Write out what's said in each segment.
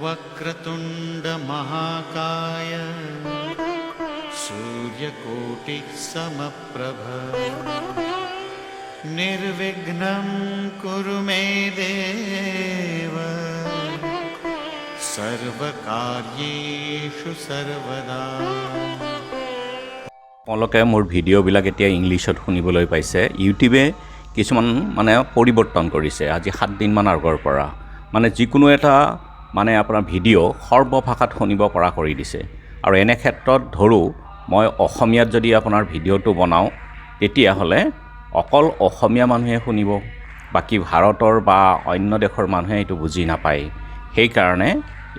वक्रतुंड महाकाय सूर्यकोटि समप्रभ निर्विघ्नं कुरु मे देव सर्वकार्येषु सर्वदा। আপোনালোকে মোৰ ভিডিঅ'বিলাক এতিয়া ইংলিছত শুনিবলৈ পাইছে। ইউটিউবে কিছুমান পৰিৱৰ্তন কৰিছে আজি 7 দিনমান আগৰ পৰা, যিকোনো এটা আপোনাৰ ভিডিঅ' সৰ্বভাষাত শুনিব পৰা কৰি দিছে। আৰু এনে ক্ষেত্ৰত ধৰোঁ মই অসমীয়াত যদি আপোনাৰ ভিডিঅ'টো বনাওঁ তেতিয়াহ'লে অকল অসমীয়া মানুহে শুনিব, বাকী ভাৰতৰ বা অন্য দেশৰ মানুহে এইটো বুজি নাপায়। সেইকাৰণে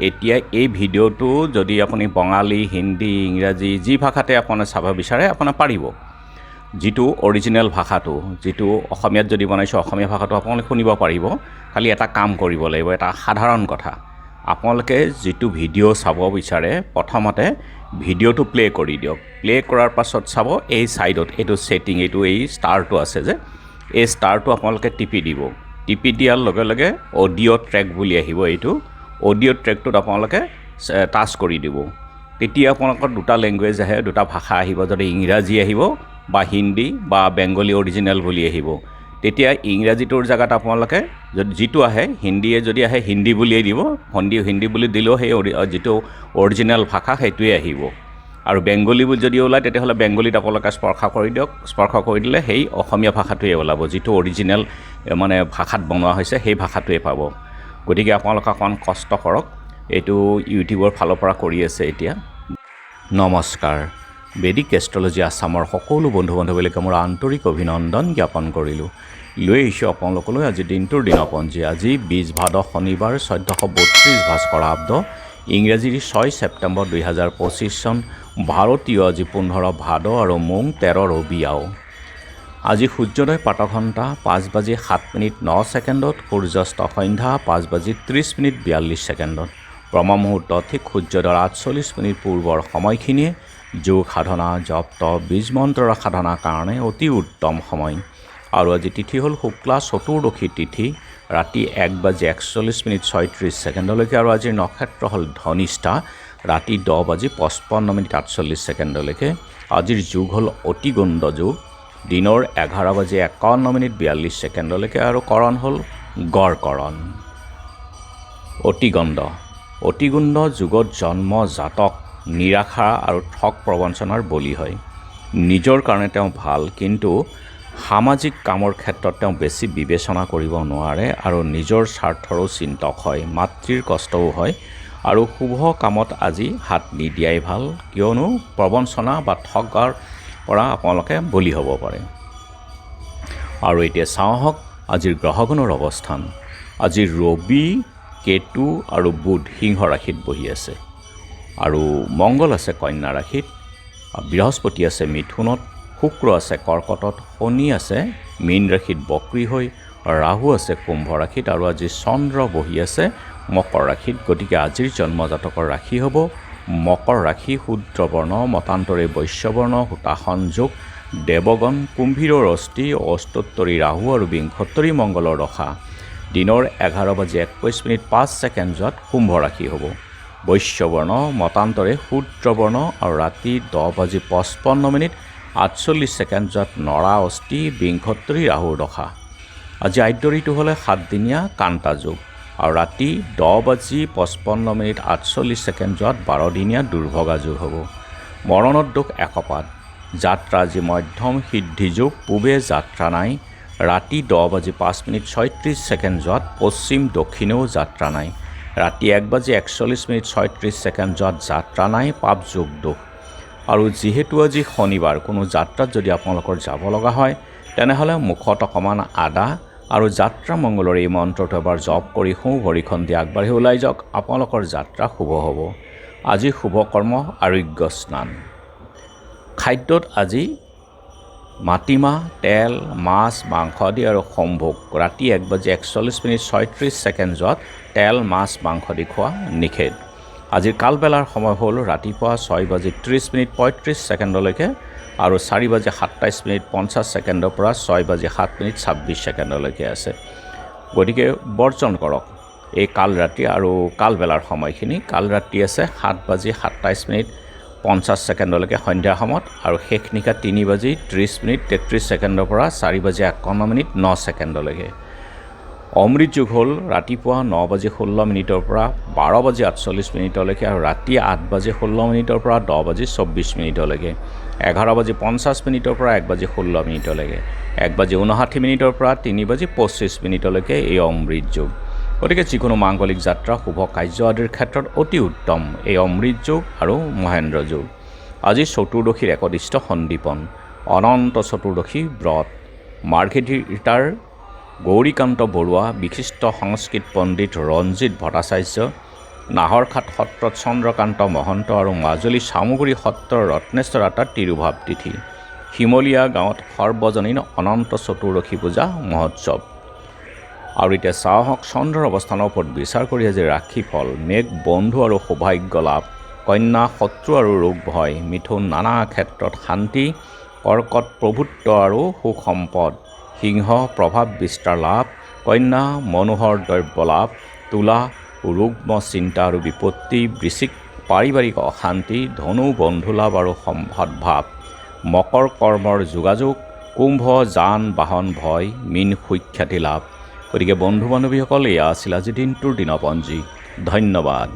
এতিয়া এই ভিডিঅ'টো যদি আপুনি বঙালী, হিন্দী, ইংৰাজী যি ভাষাতে আপুনি চাব বিচাৰে আপুনি পাৰিব। যিটো অৰিজিনেল ভাষাটো, যিটো অসমীয়াত যদি বনাইছোঁ অসমীয়া ভাষাটো আপোনালোকে শুনিব পাৰিব। খালি এটা কাম কৰিব লাগিব, এটা সাধাৰণ কথা, আপোনালোকে যিটো ভিডিঅ' চাব বিচাৰে প্ৰথমতে ভিডিঅ'টো প্লে কৰি দিয়ক। প্লে কৰাৰ পাছত চাব এই ছাইডত এইটো ছেটিং, এই ষ্টাৰটো আছে যে, এই ষ্টাৰটো আপোনালোকে টিপি দিব। টিপি দিয়াৰ লগে লগে অডিঅ' ট্ৰেক বুলি আহিব। এইটো অডিঅ' ট্ৰেকটোত আপোনালোকে টাচ কৰি দিব। তেতিয়া আপোনালোকৰ দুটা লেংগুৱেজ আহে, দুটা ভাষা আহিব, যদি ইংৰাজী আহিব বা হিন্দী বা বেংগলী অৰিজিনেল বুলি আহিব। তেতিয়া ইংৰাজীটোৰ জেগাত আপোনালোকে যিটো আহে, হিন্দীয়ে যদি আহে হিন্দী বুলিয়েই দিব, হিন্দী বুলি দিলেও সেই যিটো অৰিজিনেল ভাষা সেইটোৱে আহিব। আৰু বেংগলী বুলি যদি ওলায় তেতিয়াহ'লে বেংগলীত আপোনালোকে স্পৰ্শ কৰি দিয়ক। স্পৰ্শ কৰি দিলে সেই অসমীয়া ভাষাটোৱে ওলাব, যিটো অৰিজিনেল ভাষাত বনোৱা হৈছে সেই ভাষাটোৱে পাব। গতিকে আপোনালোকে অকণ কষ্ট কৰক, এইটো ইউটিউবৰ ফালৰ পৰা কৰি আছে এতিয়া। নমস্কাৰ, বেদিক এষ্ট্ৰলজি আছামৰ সকলো বন্ধু বান্ধৱীলৈকে মোৰ আন্তৰিক অভিনন্দন জ্ঞাপন কৰিলোঁ। লৈ আহিছোঁ আপোনালোকলৈ আজি দিনটোৰ দিনপঞ্জী। আজি 20 ভাদ শনিবাৰ 1432 ভাস্কৰাব্দ, ইংৰাজীৰ 6 ছেপ্টেম্বৰ 2025 চন, ভাৰতীয় আজি 15 ভাদ আৰু মোং 13 ৰবিয়াও। আজি সূৰ্যোদয় প্ৰাতঃঘণ্টা 5:07:09, সূৰ্যাস্ত সন্ধ্যা 5:30:42। ব্ৰহ্ম মুহূৰ্ত ঠিক সূৰ্যোদয়ৰ 48 মিনিট পূৰ্বৰ সময়খিনিয়ে যোগ সাধনা, জপ, বীজ মন্ত্ৰৰ সাধনাৰ কাৰণে অতি উত্তম সময়। আৰু আজি তিথি হ'ল শুক্লা চতুৰ্দশী তিথি, ৰাতি 1:41:36 আৰু আজিৰ নক্ষত্ৰ হ'ল ধনিষ্ঠা, ৰাতি 10:55:48। আজিৰ যুগ হ'ল অতিগণ্ড যুগ, দিনৰ 11:51:42 আৰু কৰণ হ'ল গড়কৰণ। অতিগণ্ড যুগত জন্ম জাতক নিৰাশা আৰু ঠগ প্ৰবঞ্চনাৰ বলি হয়। নিজৰ কাৰণে তেওঁ ভাল, কিন্তু সামাজিক কামৰ ক্ষেত্ৰত তেওঁ বেছি বিবেচনা কৰিব নোৱাৰে আৰু নিজৰ স্বাৰ্থৰো চিন্তক হয়। মাতৃৰ কষ্টও হয় আৰু শুভ কামত আজি হাত নিদিয়াই ভাল, কিয়নো প্ৰবঞ্চনা বা ঠগৰ পৰা আপোনালোকে বলি হ'ব পাৰে। আৰু এতিয়া চাওঁ আহক আজিৰ গ্ৰহগণৰ অৱস্থান। আজি ৰবি, কেতু আৰু বুধ সিংহ ৰাশিত বহি আছে, আৰু মংগল আছে কন্যা ৰাশিত, বৃহস্পতি আছে মিথুনত, শুক্ৰ আছে কৰ্কটত, শনি আছে মীন ৰাশিত বক্ৰী হৈ, ৰাহু আছে কুম্ভ ৰাশিত, আৰু আজি চন্দ্ৰ বহি আছে মকৰ ৰাশিত। গতিকে আজিৰ জন্মজাতকৰ ৰাশি হ'ব মকৰ ৰাশি, শূদ্ৰবৰ্ণ, মতান্তৰে বৈশ্যবৰ্ণ, হুতাসন যোগ, দেৱগণ, কুম্ভীৰৰ অস্থি, অস্তোত্তৰী ৰাহু আৰু বিংশোত্তৰী মংগলৰ দশা। দিনৰ 11:21:05 কুম্ভ ৰাশি হ'ব। বৈশ্যবৰ্ণ, মতান্তৰে শূদ্ৰবৰ্ণ আৰু ৰাতি 10:55:48 নৰা অস্থি, বিংশোত্তৰী ৰাহুৰ দশা। আজি আদ্য ঋতু হ'লে 7 দিনীয়া কান্তা যোগ, আৰু ৰাতি 10:55:48 12 দিনীয়া দুৰ্ভগা যোগ হ'ব। মৰণৰ দুখ একপাত, যাত্ৰা আজি মধ্যম সিদ্ধি যোগ, পূবে যাত্ৰা নাই, ৰাতি 10:05:36 পশ্চিম দক্ষিণেও যাত্ৰা নাই, ৰাতি 1:41:36 যাত্ৰা নাই, পাপ যোগ দোষ। আৰু যিহেতু আজি শনিবাৰ, কোনো যাত্ৰাত যদি আপোনালোকৰ যাব লগা হয় তেনেহ'লে মুখত অকণমান আদা আৰু যাত্ৰা মংগলৰ এই মন্ত্ৰটো এবাৰ জপ কৰি সোঁ ভৰিখন দি আগবাঢ়ি ওলাই যাওক, আপোনালোকৰ যাত্ৰা শুভ হ'ব। আজি শুভ কৰ্ম আৰোগ্য স্নান। খাদ্যত আজি মাটিমাহ, তেল, মাছ, মাংস আদি আৰু সম্ভোগ। ৰাতি 1:41:36 তেল, মাছ, মাংস দি খোৱা নিষেধ। আজিৰ কালবেলাৰ সময় হ'ল ৰাতিপুৱা 6:30:35 আৰু 4:27:50 পৰা 6:07:26 আছে। গতিকে বৰ্জন কৰক এই কাল ৰাতি আৰু কালবেলাৰ সময়খিনি। কাল ৰাতি আছে 7:27:50 সন্ধিয়া সময়ত আৰু শেষ নিশা 3:30:33 পৰা 4:51:09 অমৃত যুগ হ'ল ৰাতিপুৱা 9:16 পৰা 12:48 আৰু ৰাতি 8:16 পৰা 10:24 11:50 পৰা 1:16 1:59 পৰা 3:25 এই অমৃত যুগ। গতিকে যিকোনো মাংগলিক যাত্ৰা শুভ কাৰ্য আদিৰ ক্ষেত্ৰত অতি উত্তম এই অমৃত যুগ আৰু মহেন্দ্ৰ যুগ। আজি চতুৰ্দশীৰ একদিষ্ট সন্দীপন অনন্ত চতুৰ্দশী ব্ৰত। মাৰ্ঘেৰিটাৰ গৌৰীকান্ত বৰুৱা, বিশিষ্ট সংস্কৃত পণ্ডিত ৰঞ্জিত ভট্টাচাৰ্য, নাহৰখাট সত্ৰত চন্দ্ৰকান্ত মহন্ত আৰু মাজুলী চামগুৰি সত্ৰৰ ৰত্নেশ্বৰ আতাৰ তিৰুভাৱ তিথি। শিমলীয়া গাঁৱত সৰ্বজনীন অনন্ত চতুৰ্দশী পূজা মহোৎসৱ। আৰু এতিয়া চাওক চন্দ্ৰৰ অৱস্থানৰ ওপৰত বিচাৰ কৰি আজি ৰাশিফল। মেঘ বন্ধু আৰু সৌভাগ্য লাভ, কন্যা শত্ৰু আৰু ৰোগ ভয়, মিথুন নানা ক্ষেত্ৰত শান্তি, কৰ্কট প্ৰভুত্ব আৰু সুখ সম্পদ, সিংহ প্ৰভাৱ বিস্তাৰ লাভ, কন্যা মনোহৰ দ্ৰব্য লাভ, তুলা ৰুগ্ম চিন্তা আৰু বিপত্তি, বৃশ্চিক পাৰিবাৰিক অশান্তি, ধনু বন্ধু লাভ আৰু সদ্ভাৱ, মকৰ কৰ্মৰ যোগাযোগ, কুম্ভ যান বাহন ভয়, মীন সুখ্যাতি লাভ। গতিকে বন্ধু বান্ধৱীসকল, এয়া আছিল আজি দিনটোৰ দিনপঞ্জী। ধন্যবাদ।